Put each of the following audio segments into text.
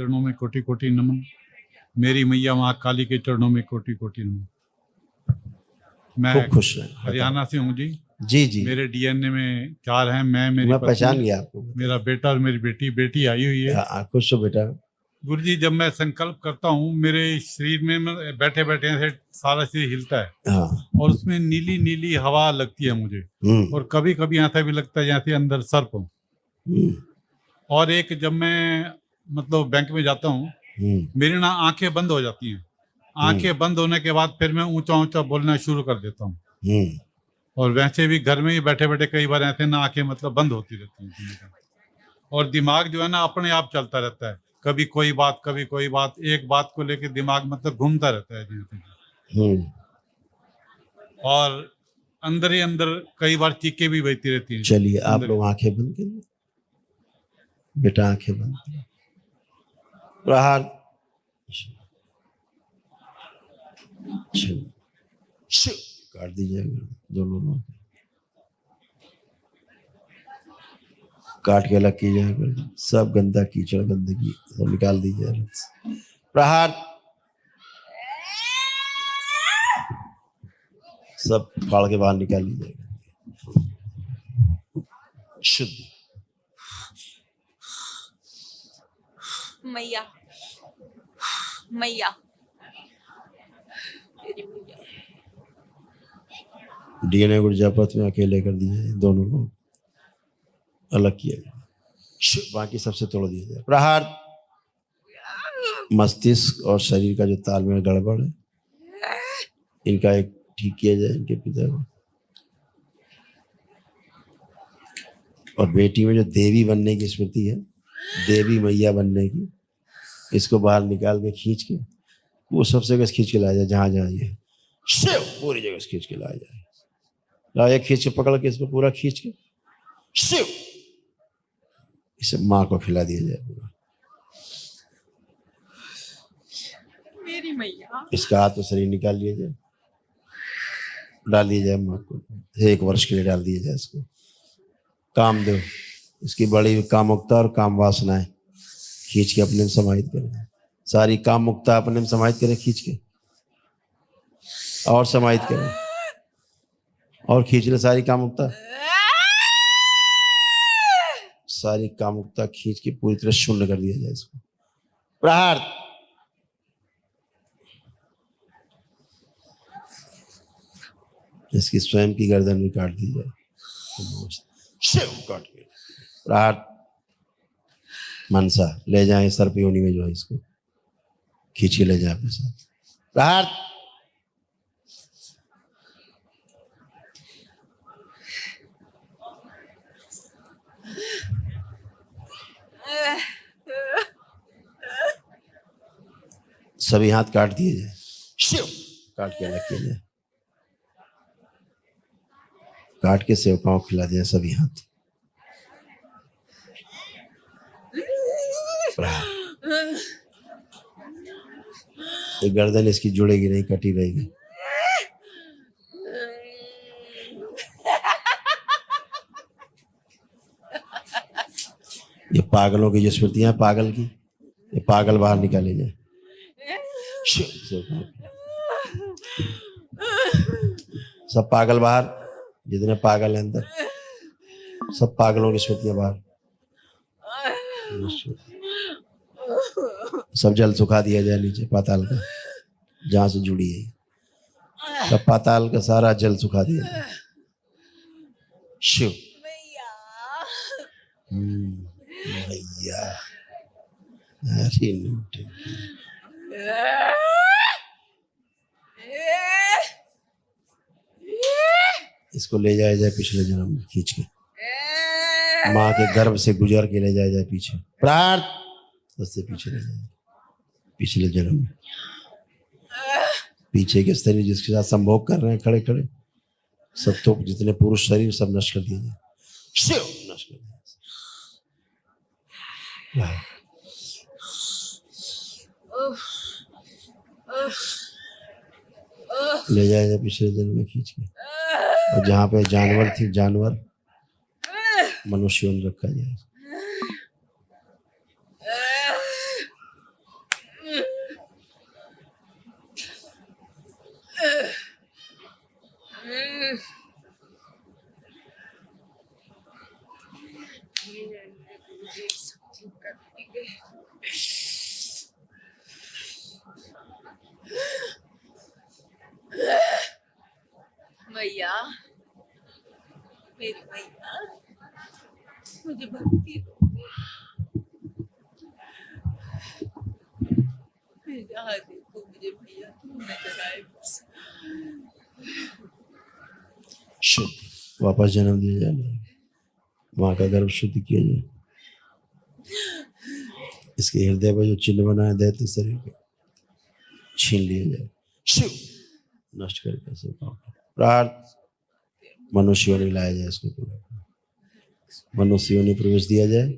चरणों में कोटि कोटि नमन। मेरी मैया माँ काली के चरणों में कोटि कोटि नमन। मैं खूब खुश है। हरियाणा से हूँ जी। जी जी, मेरे डीएनए में 4 हैं, मेरी मैं पत्नी, पहचान गया आपको। मेरा बेटा और मेरी बेटी। बेटी आई हुई है। खुश हो बेटा। गुरु जी, जब मैं संकल्प करता हूँ मेरे शरीर में बैठे बैठे ऐसे सारा शरीर हिलता है। हाँ। और उसमें नीली नीली हवा लगती है मुझे। और कभी कभी ऐसा भी लगता है जैसे अंदर सर्प हो। और एक जब मैं मतलब बैंक में जाता हूँ, मेरी ना आंखें बंद हो जाती हैं। आंखें बंद होने के बाद फिर मैं ऊंचा ऊंचा बोलना शुरू कर देता हूँ। और वैसे भी घर में ही बैठे बैठे कई बार ऐसे ना आंखें मतलब बंद होती रहती हैं। और दिमाग जो है ना अपने आप चलता रहता है, कभी कोई बात कभी कोई बात, एक बात को लेकर दिमाग मतलब घूमता रहता है। और अंदर ही अंदर कई बार चीखें भी बजती रहती हैं। चलिए आप लोग आंखें बंद करिए बेटा, आंखें बंद करिए। प्रहार काट दीजिएगा, दोनों लोग काट के अलग कीजिएगा। सब गंदा कीचड़ गंदगी सब निकाल दीजिए। प्रहार सब फाड़ के बाहर निकाल लीजिएगा। शुद्ध मैया मैया डीएनए गुर्जापत में अकेले कर दिए, दोनों लोग अलग किया जाए, बाकी सबसे तोड़ दिया जाए। प्रहार मस्तिष्क और शरीर का जो तालमेल गड़बड़ है, इनका एक ठीक किया जाए, इनके पिता को। और बेटी में जो देवी बनने की स्मृति है, देवी मैया बनने की, इसको बाहर निकाल के खींच के वो सब जगह खींच के लाया जाए, जहां जहां ये शिव पूरी जगह खींच के लाया जाए। लाया खींच के पकड़ के इसको पूरा खींच के शिव, इसे माँ को खिला दिया जाए पूरा। मेरी मैया इसका हाथ में शरीर निकाल लिया जाए, डाल दिया जाए माँ को, 1 वर्ष के लिए डाल दिया जाए इसको। काम दो, इसकी बड़ी कामुकता और काम वासनाएं खींच के अपने में समाहित करें। सारी काम मुक्ता अपने में समाहित करें, खींच के और समाहित करें, और खींच ले सारी काम मुक्ता। सारी कामुकता खींच के पूरी तरह शून्य कर दिया जाए इसको। प्रहार इसकी स्वयं की गर्दन भी काट दी जाए, शिव काट के। प्रहार मनसा ले जाए सर्प योनि में, जो है इसको खींच के ले जाए अपने साथ। प्रहार सभी हाथ काट दिए जाए, शिव काट के अलग किया जाए। काट के सेवकाओं को खिला दिया सभी हाथ। ये गर्दन इसकी जुड़ेगी नहीं, कटी रहेगी। ये पागलों की जो स्मृतियां पागल की, ये पागल बाहर निकाले जाए। सब पागल बाहर, जितने पागल हैं अंदर, सब पागलों की स्मृतियां बाहर। सब जल सुखा दिया जाए नीचे पाताल का, जहां से जुड़ी है। सब पाताल का सारा जल सुखा दिया जाए। शिव भैया, अरे इसको ले जाया जाए पिछले जन्म में, खींच के माँ के गर्भ से गुजर के ले जाया जाए पीछे। प्रार्थ उससे पीछे ले जाए पिछले जन्म में। पीछे के शरीर जिसके साथ संभोग कर रहे हैं खड़े खड़े, सब तो जितने पुरुष शरीर सब नष्ट कर दिए जाए, शिव नष्ट कर दिया। ले जाया जाए पिछले जन्म में खींच के, और जहाँ पे जानवर थी जानवर मनुष्य रखा जाए। मैया, मेरी मैया, मुझे भक्ति दो। मैं जहाँ देखूं मुझे मैया तुम नजर आए बस। शुद्ध वापस जन्म दिया जाए, माँ का गर्भ शुद्ध किया जाए, इसके हृदय पर जो चिन्ह बनाया दैत्य शरीर का छीन लिया जाए, शिव नष्ट करके सब प्रार्थ मनुष्यों ने लाया जाए, इसको पूरा मनुष्यों ने प्रवेश दिया जाए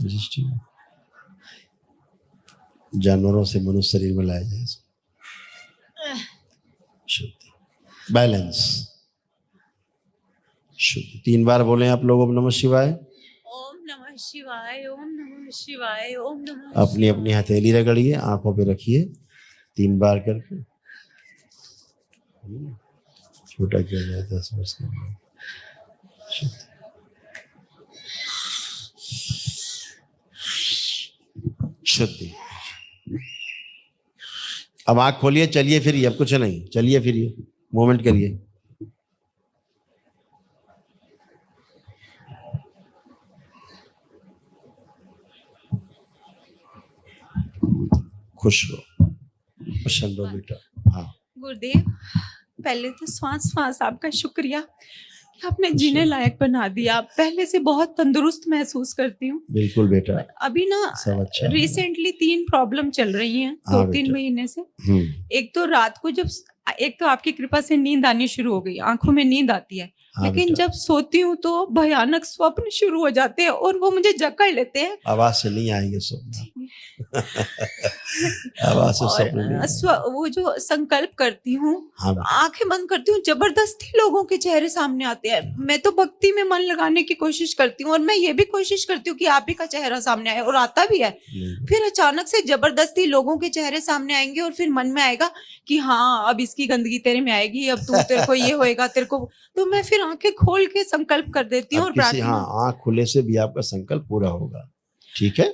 सृष्टि में, जानवरों से मनुष्य शरीर में लाया जाए इसको, शुद्ध बैलेंस शुद्ध। 3 बार बोले आप लोग ओम नमः शिवाय। ओम नमः शिवाय, ओम नमः शिवाय, ओम नमः। अपनी अपनी हथेली रगड़िए, आंखों पे रखिए 3 बार करके, छोटा किया जाए 10 वर्ष के अंदर। शुद्धि। अब आंख खोलिए, चलिए फिरिए, अब कुछ नहीं, चलिए फिरिए, मूवमेंट करिए। खुश हो, प्रसन्न हो बेटा। हाँ गुरुदेव, पहले तो श्वास श्वास आपका शुक्रिया कि आपने जीने लायक बना दिया। पहले से बहुत तंदुरुस्त महसूस करती हूँ। बिल्कुल बेटा, अभी ना सब अच्छा है। रिसेंटली 3 प्रॉब्लम चल रही हैं, हाँ 2-3 बेटा। महीने से। हम्म, एक तो रात को जब एक तो आपकी कृपा से नींद आनी शुरू हो गई, आंखों में नींद आती है, हाँ लेकिन बेटा। जब सोती हूँ तो भयानक स्वप्न शुरू हो जाते हैं और वो मुझे जकड़ लेते हैं। आवाज से नहीं आएंगे स्वप्न, आवाज से स्वप्न नहीं और आएंगे। वो जो संकल्प करती हूँ, हाँ बेटा। आंखें बंद करती हूँ, जबरदस्ती लोगों के चेहरे सामने आते हैं। मैं तो भक्ति में मन लगाने की कोशिश करती हूँ और मैं ये भी कोशिश करती हूँ कि आप ही का चेहरा सामने आए, और आता भी है। नहीं, फिर अचानक से जबरदस्ती लोगों के चेहरे सामने आएंगे और फिर मन में आएगा कि हाँ अब इसकी गंदगी तेरे में आएगी, अब तेरे को ये होएगा, तेरे को। तो मैं फिर आंखें खोल के संकल्प कर देती हूँ अब और किसी प्रार्थना। हाँ आंख खुले से भी आपका संकल्प पूरा होगा, ठीक है।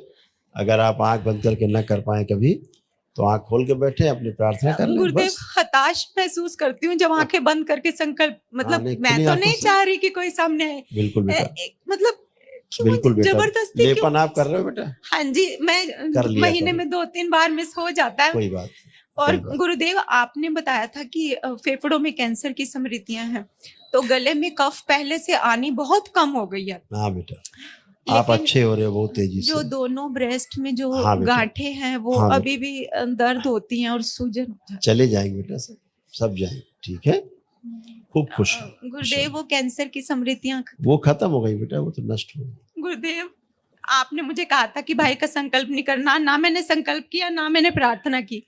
अगर आप आंख बंद करके न कर पाए कभी, तो आंख खोल के बैठे अपनी प्रार्थना कर लें गुरुदेव, बस। हताश महसूस करती हूँ जब आंखें बंद करके संकल्प, मतलब नहीं, मैं खुली तो आंखों नहीं से। चाह रही कि कोई सामने आए। बिल्कुल बेटा, मतलब क्यों बिल्कुल बेटा, जबरदस्ती क्यों? लेपन आप कर रहे हो बेटा, हाँ जी, मैं कर लिया महीने करो। में 2-3 बार मिस हो जाता है। कोई बात नहीं, और कोई बात। गुरुदेव, आपने बताया था कि फेफड़ों में कैंसर की समृद्धियां हैं, तो गले में कफ पहले से आनी बहुत कम हो गई है। हाँ बेटा, आप लेकिन अच्छे हो रहे हो बहुत तेजी जो से। दोनों ब्रेस्ट में जो हाँ बेटा। गांठें हैं वो हाँ अभी भी दर्द होती हैं और सूजन हो जाती है। चले जाएंगे बेटा, सब जाएंगे, ठीक है। खूब खुश हो। गुरुदेव, वो कैंसर की समृद्धियां वो खत्म हो गई बेटा, वो तो नष्ट हो गई। गुरुदेव, आपने मुझे कहा था कि भाई का संकल्प नहीं करना, ना मैंने संकल्प किया ना मैंने प्रार्थना की।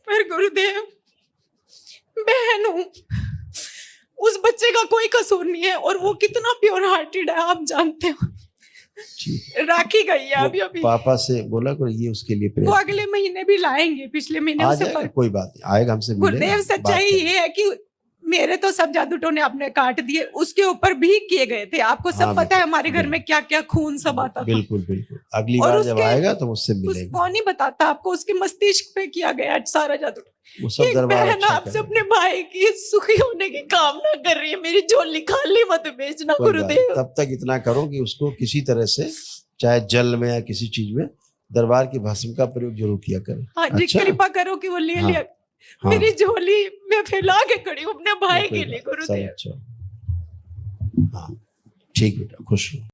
पर गुरुदेव, बहन हूँ, उस बच्चे का कोई कसूर नहीं है और वो कितना प्योर हार्टेड है आप जानते हो। ठीक है। राखी गई है वो अभी पापा से बोला करो ये उसके लिए वो प्रेयर अगले महीने भी लाएंगे, पिछले महीने आ उसे जाएगा, फर्क। कोई बात नहीं, आएगा हमसे मिलेगा, गुरुदेव, बात सच्चाई करेंगे। ये है कि मेरे तो सब जादूटों ने आपने काट दिए, उसके ऊपर भी किए गए थे। आपको सब हाँ पता बेटा, है हमारे घर में क्या क्या खून सब आता था। बिल्कुल बिल्कुल, अगली और बार जब उसके- आएगा तो मुझसे मिलेगा, कौन नहीं बताता आपको, उसके मस्तिष्क पे किया गया सारा जादू। वो सब एक दरबार बहन अच्छा आपसे करेगा। अपने भाई की सुखी होने की कामना कर रही है, मेरी झोली खाली मत बेचना कोई बात नहीं, गुरुदेव। तब तक इतना करो कि उसको किसी तरह से, चाहे जल में या किसी चीज में, दरबार की भस्म का प्रयोग जरूर किया करें। हाँ जी, अच्छा? कृपा करो कि वो ले हाँ, लिया। हाँ, मेरी झोली में फैला के खड़ी हूँ अपने भाई कोई के लिए बात नहीं, सब गुरुदेव। अच्छा। हाँ ठीक बेटा, खुश हो।